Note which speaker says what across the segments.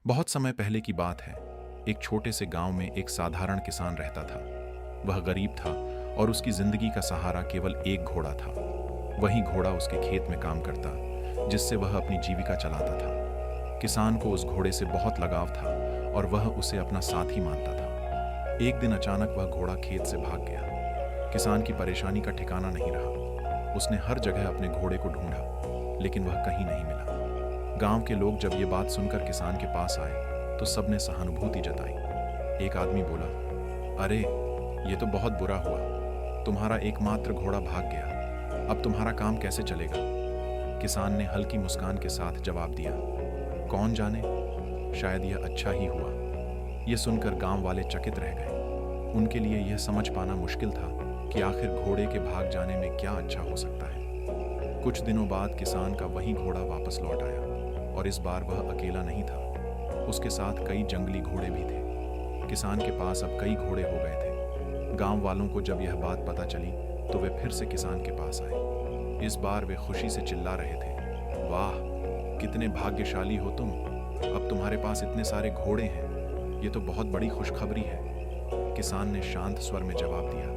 Speaker 1: बहुत समय पहले की बात है। एक छोटे से गांव में एक साधारण किसान रहता था। वह गरीब था और उसकी जिंदगी का सहारा केवल एक घोड़ा था। वही घोड़ा उसके खेत में काम करता, जिससे वह अपनी जीविका चलाता था। किसान को उस घोड़े से बहुत लगाव था और वह उसे अपना साथी मानता था। एक दिन अचानक वह घोड़ा खेत से भाग गया। किसान की परेशानी का ठिकाना नहीं रहा। उसने हर जगह अपने घोड़े को ढूंढा, लेकिन वह कहीं नहीं मिला। गांव के लोग जब ये बात सुनकर किसान के पास आए तो सबने सहानुभूति जताई। एक आदमी बोला, अरे ये तो बहुत बुरा हुआ, तुम्हारा एकमात्र घोड़ा भाग गया, अब तुम्हारा काम कैसे चलेगा। किसान ने हल्की मुस्कान के साथ जवाब दिया, कौन जाने, शायद यह अच्छा ही हुआ। यह सुनकर गांव वाले चकित रह गए। उनके लिए यह समझ पाना मुश्किल था कि आखिर घोड़े के भाग जाने में क्या अच्छा हो सकता है। कुछ दिनों बाद किसान का वही घोड़ा वापस लौट आया और इस बार वह अकेला नहीं था। उसके साथ कई जंगली घोड़े भी थे। किसान के पास अब कई घोड़े हो गए थे। गांव वालों को जब यह बात पता चली तो वे फिर से किसान के पास आए। इस बार वे खुशी से चिल्ला रहे थे, वाह कितने भाग्यशाली हो तुम, अब तुम्हारे पास इतने सारे घोड़े हैं, ये तो बहुत बड़ी खुशखबरी है। किसान ने शांत स्वर में जवाब दिया,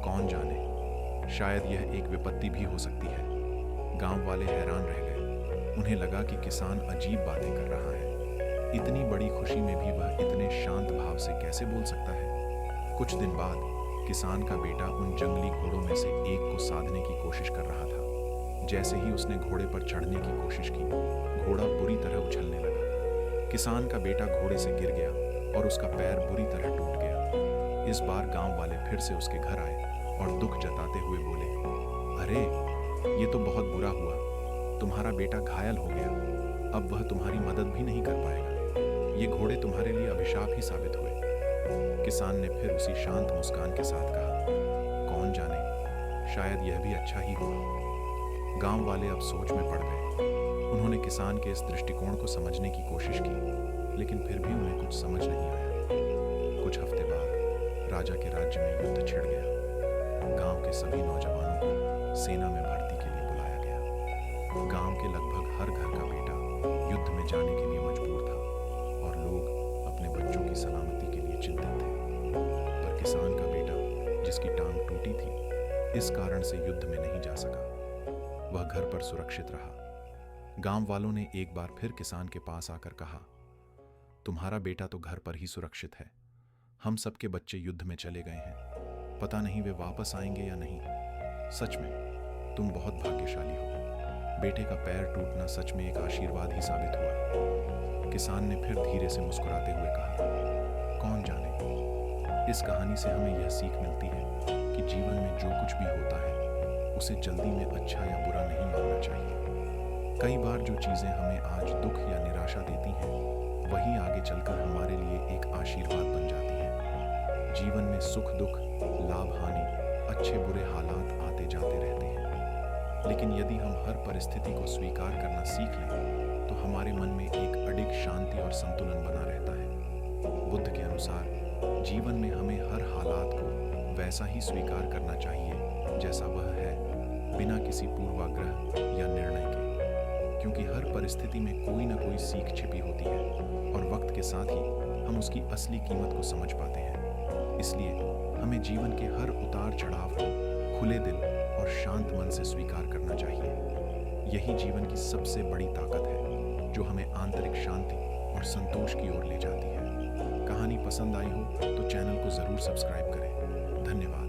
Speaker 1: कौन जाने, शायद यह एक विपत्ति भी हो सकती है। गांव वाले हैरान रह गए। उन्हें लगा कि किसान अजीब बातें कर रहा है। इतनी बड़ी खुशी में भी वह इतने शांत भाव से कैसे बोल सकता है। कुछ दिन बाद किसान का बेटा उन जंगली घोड़ों में से एक को साधने की कोशिश कर रहा था। जैसे ही उसने घोड़े पर चढ़ने की कोशिश की, घोड़ा बुरी तरह उछलने लगा। किसान का बेटा घोड़े से गिर गया और उसका पैर बुरी तरह टूट गया। इस बार गांव वाले फिर से उसके घर आए और दुख जताते हुए बोले, अरे ये तो बहुत बुरा हुआ, तुम्हारा बेटा घायल हो गया, अब वह तुम्हारी मदद भी नहीं कर पाएगा। ये घोड़े तुम्हारे लिए अभिशाप ही साबित हुए। किसान ने फिर उसी शांत मुस्कान के साथ कहा, कौन जाने, शायद यह भी अच्छा ही हुआ। गांव वाले अब सोच में पड़ गए। उन्होंने किसान के इस दृष्टिकोण को समझने की कोशिश की, लेकिन फिर भी उन्हें कुछ समझ नहीं आया। कुछ हफ्ते बाद राजा के राज्य में युद्ध छिड़ गया। गांव के सभी नौजवानों को सेना में भर्ती के लिए बुलाया गया। गांव के लगभग हर घर का बेटा युद्ध में जाने के लिए मजबूर था और लोग अपने बच्चों की सलामती के लिए चिंतित थे। पर किसान का बेटा, जिसकी टांग टूटी थी, इस कारण से युद्ध में नहीं जा सका। वह घर पर सुरक्षित रहा। गांव वालों ने एक बार फिर किसान के पास आकर कहा, तुम्हारा बेटा तो घर पर ही सुरक्षित है, हम सबके बच्चे युद्ध में चले गए हैं, पता नहीं वे वापस आएंगे या नहीं। सच में तुम बहुत भाग्यशाली हो। बेटे का पैर टूटना सच में एक आशीर्वाद ही साबित हुआ। किसान ने फिर धीरे से मुस्कुराते हुए कहा, कौन जाने, इस कहानी से हमें यह सीख मिलती है कि जीवन में जो कुछ भी होता है उसे जल्दी में अच्छा या बुरा नहीं मानना चाहिए। कई बार जो चीजें हमें आज दुख या निराशा देती हैं, वही आगे चलकर हमारे लिए एक आशीर्वाद बन जाती है। जीवन में सुख दुख, लाभ हानि, अच्छे बुरे हालात आते जाते रहते हैं, लेकिन यदि हम हर परिस्थिति को स्वीकार करना सीख लें तो हमारे मन में एक अडिग शांति और संतुलन बना रहता है। बुद्ध के अनुसार जीवन में हमें हर हालात को वैसा ही स्वीकार करना चाहिए जैसा वह है, बिना किसी पूर्वाग्रह या निर्णय के, क्योंकि हर परिस्थिति में कोई ना कोई सीख छिपी होती है और वक्त के साथ ही हम उसकी असली कीमत को समझ पाते हैं। इसलिए हमें जीवन के हर उतार चढ़ाव को खुले दिल और शांत मन से स्वीकार करना चाहिए। यही जीवन की सबसे बड़ी ताकत है, जो हमें आंतरिक शांति और संतोष की ओर ले जाती है। कहानी पसंद आई हो तो चैनल को जरूर सब्सक्राइब करें। धन्यवाद।